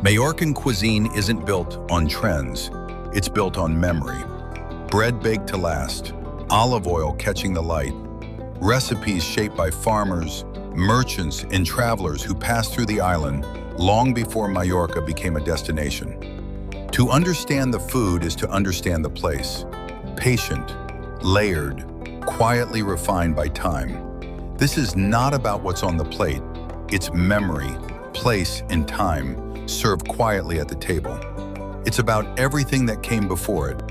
Mallorcan cuisine isn't built on trends, it's built on memory. Bread baked to last, olive oil catching the light, recipes shaped by farmers, merchants, and travelers who passed through the island long before Mallorca became a destination. To understand the food is to understand the place. Patient, layered, quietly refined by time. This is not about what's on the plate. It's memory, place, and time served quietly at the table. It's about everything that came before it.